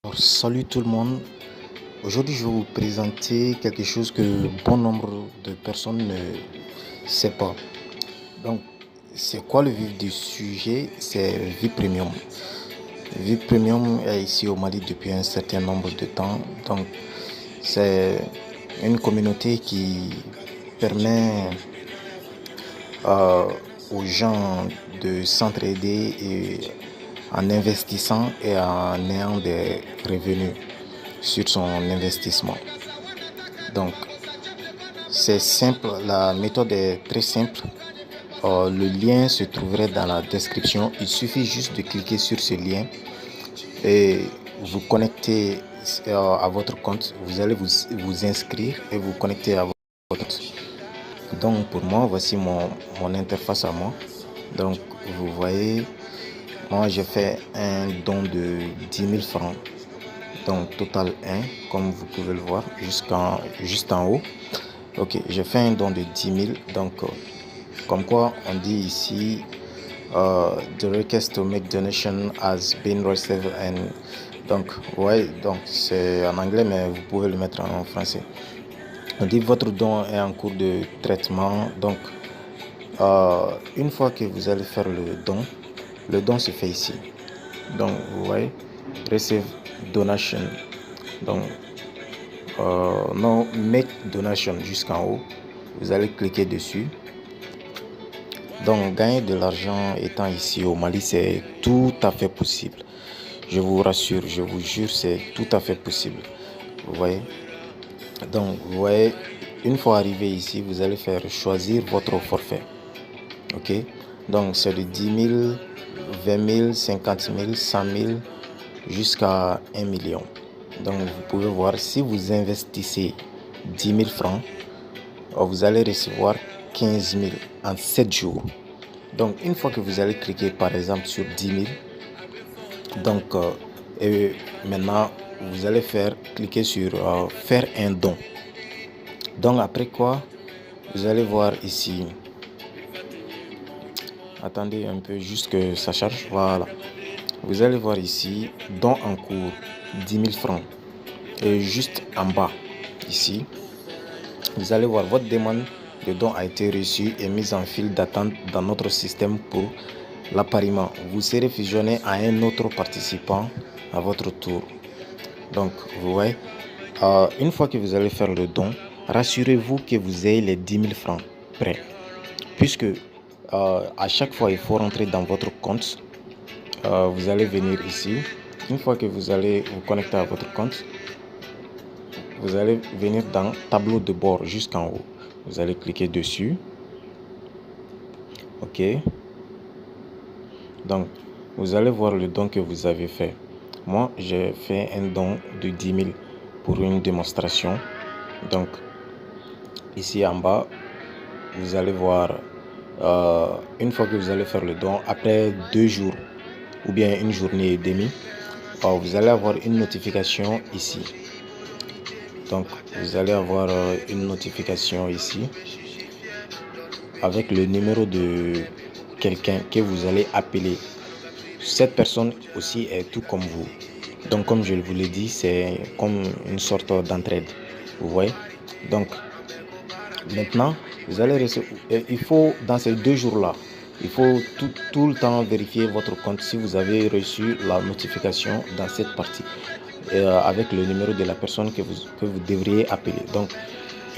Alors, salut tout le monde. Aujourd'hui, je vais vous présenter quelque chose que bon nombre de personnes ne savent pas. Donc, c'est quoi le vif du sujet? C'est Vie Premium. Vie Premium est ici au Mali depuis un certain nombre de temps. Donc, c'est une communauté qui permet aux gens de s'entraider et en investissant et en ayant des revenus sur son investissement. Donc, c'est simple, la méthode est très simple. Le lien se trouverait dans la description. Il suffit juste de cliquer sur ce lien et vous connecter à votre compte. Vous allez vous inscrire et vous connecter à votre compte. Donc, pour moi, voici mon interface à moi. Donc, vous voyez, moi, j'ai fait un don de 10 000 francs. Donc total 1, comme vous pouvez le voir, juste en haut. Ok, j'ai fait un don de 10 000. Donc, comme quoi on dit ici, the request to make donation has been received. Donc, ouais, donc c'est en anglais, mais vous pouvez le mettre en français. On dit votre don est en cours de traitement. Donc, une fois que vous allez faire le don se fait ici. Donc, vous voyez, receive donation. Donc, non, make donation jusqu'en haut. Vous allez cliquer dessus. Donc, gagner de l'argent étant ici au Mali, c'est tout à fait possible. Je vous rassure, je vous jure, c'est tout à fait possible. Vous voyez? Donc, vous voyez, une fois arrivé ici, vous allez faire choisir votre forfait. Ok? Donc, c'est de 10 000, 20 000, 50 000, 100 000 jusqu'à 1 million. Donc, vous pouvez voir, si vous investissez 10 000 francs, vous allez recevoir 15 000 en 7 jours. Donc, une fois que vous allez cliquer, par exemple, sur 10 000, donc, et maintenant, vous allez cliquer sur faire un don. Donc, après quoi, vous allez voir ici. Attendez un peu, juste que ça charge. Voilà. Vous allez voir ici, don en cours, 10 000 francs. Et juste en bas, ici, vous allez voir votre demande de don a été reçue et mise en file d'attente dans notre système pour l'appariement. Vous serez fusionné à un autre participant à votre tour. Donc, vous voyez, une fois que vous allez faire le don, rassurez-vous que vous ayez les 10 000 francs prêts. Puisque à chaque fois, il faut rentrer dans votre compte. Vous allez venir ici. Une fois que vous allez vous connecter à votre compte, vous allez venir dans tableau de bord jusqu'en haut. Vous allez cliquer dessus. Ok. Donc, vous allez voir le don que vous avez fait. Moi, j'ai fait un don de 10 000 pour une démonstration. Donc, ici en bas, vous allez voir, une fois que vous allez faire le don, après 2 jours ou bien une journée et demie, vous allez avoir une notification ici. Donc, vous allez avoir une notification ici avec le numéro de quelqu'un que vous allez appeler. Cette personne aussi est tout comme vous. Donc, comme je vous l'ai dit, c'est comme une sorte d'entraide. Vous voyez? Donc, maintenant, vous allez il faut, dans ces 2 jours-là, il faut tout le temps vérifier votre compte si vous avez reçu la notification dans cette partie. Avec le numéro de la personne que vous devriez appeler. Donc,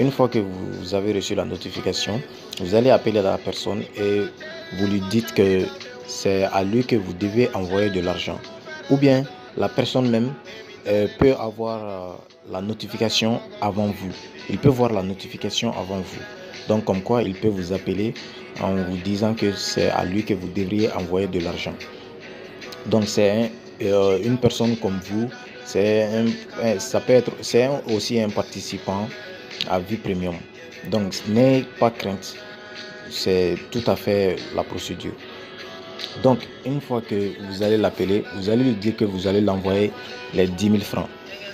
une fois que vous avez reçu la notification, vous allez appeler la personne et vous lui dites que c'est à lui que vous devez envoyer de l'argent. Ou bien, la personne même peut avoir la notification avant vous. Il peut voir la notification avant vous. Donc, comme quoi, il peut vous appeler en vous disant que c'est à lui que vous devriez envoyer de l'argent. Donc, c'est une personne comme vous. C'est aussi un participant à Vie Premium. Donc, n'ayez pas crainte. C'est tout à fait la procédure. Donc, une fois que vous allez l'appeler, vous allez lui dire que vous allez l'envoyer les 10 000 francs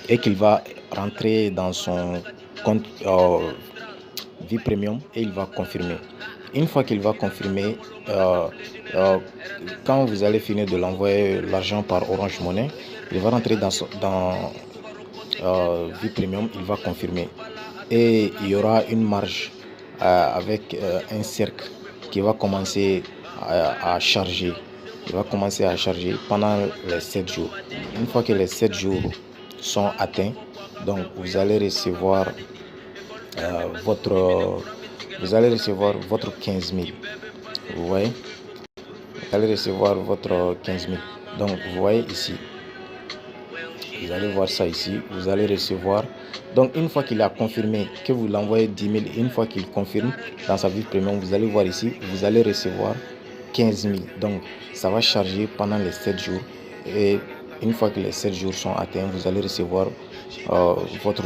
et qu'il va rentrer dans son compte Vie Premium et il va confirmer. Une fois qu'il va confirmer, quand vous allez finir de l'envoyer l'argent par Orange Money, Il va rentrer dans vie premium, il va confirmer. Et il y aura une marge avec un cercle qui va commencer à charger. Il va commencer à charger pendant les 7 jours. Une fois que les 7 jours sont atteints, donc vous allez recevoir votre 15 000. Vous voyez, vous allez recevoir votre 15 000. Donc vous voyez ici, vous allez voir ça ici, vous allez recevoir. Donc une fois qu'il a confirmé que vous l'envoyez 10 000, une fois qu'il confirme dans sa vie premium, vous allez voir ici, vous allez recevoir 15 000. Donc ça va charger pendant les 7 jours. Et une fois que les 7 jours sont atteints, vous allez recevoir votre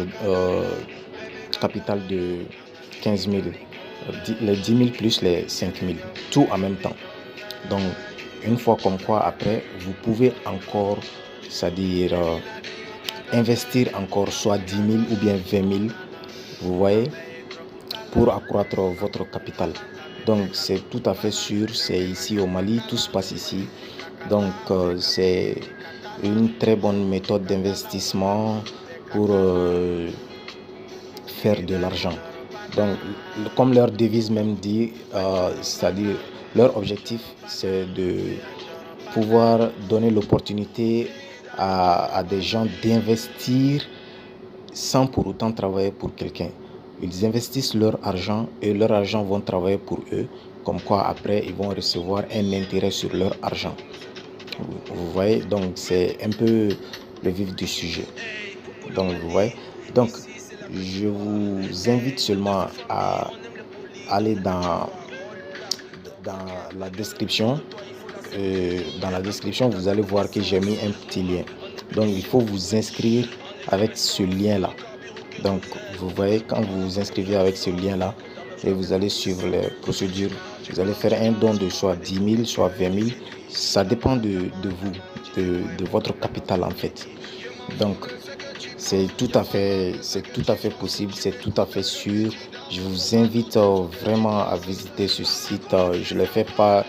capital de 15 000, les 10 000 plus les 5 000, tout en même temps. Donc une fois comme quoi après, vous pouvez encore, c'est-à-dire investir encore soit 10 000 ou bien 20 000, vous voyez, pour accroître votre capital. Donc c'est tout à fait sûr, c'est ici au Mali, tout se passe ici. Donc c'est une très bonne méthode d'investissement pour faire de l'argent. Donc comme leur devise même dit, c'est-à-dire leur objectif, c'est de pouvoir donner l'opportunité à des gens d'investir sans pour autant travailler pour quelqu'un. Ils investissent leur argent et leur argent vont travailler pour eux, comme quoi après ils vont recevoir un intérêt sur leur argent. Vous voyez, donc c'est un peu le vif du sujet. Donc vous voyez, donc je vous invite seulement à aller dans la description. Dans la description, vous allez voir que j'ai mis un petit lien. Donc il faut vous inscrire avec ce lien là. Donc vous voyez, quand vous vous inscrivez avec ce lien là et vous allez suivre les procédures, vous allez faire un don de soit 10 000 soit 20 000, ça dépend de vous, de votre capital en fait. Donc c'est tout à fait possible, c'est tout à fait sûr. Je vous invite vraiment à visiter ce site. Je ne le fais pas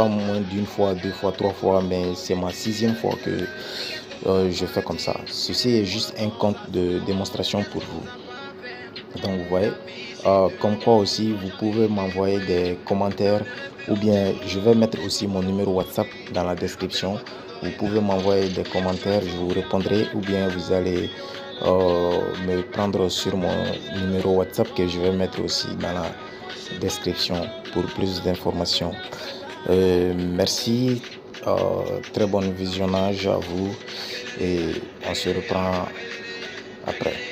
moins d'une fois, 2 fois, 3 fois, mais c'est ma 6e fois que je fais comme ça. Ceci est juste un compte de démonstration pour vous. Donc vous voyez, comme quoi aussi vous pouvez m'envoyer des commentaires ou bien je vais mettre aussi mon numéro WhatsApp dans la description. Vous pouvez m'envoyer des commentaires, je vous répondrai ou bien vous allez me prendre sur mon numéro WhatsApp que je vais mettre aussi dans la description pour plus d'informations. Merci, très bon visionnage à vous et on se reprend après.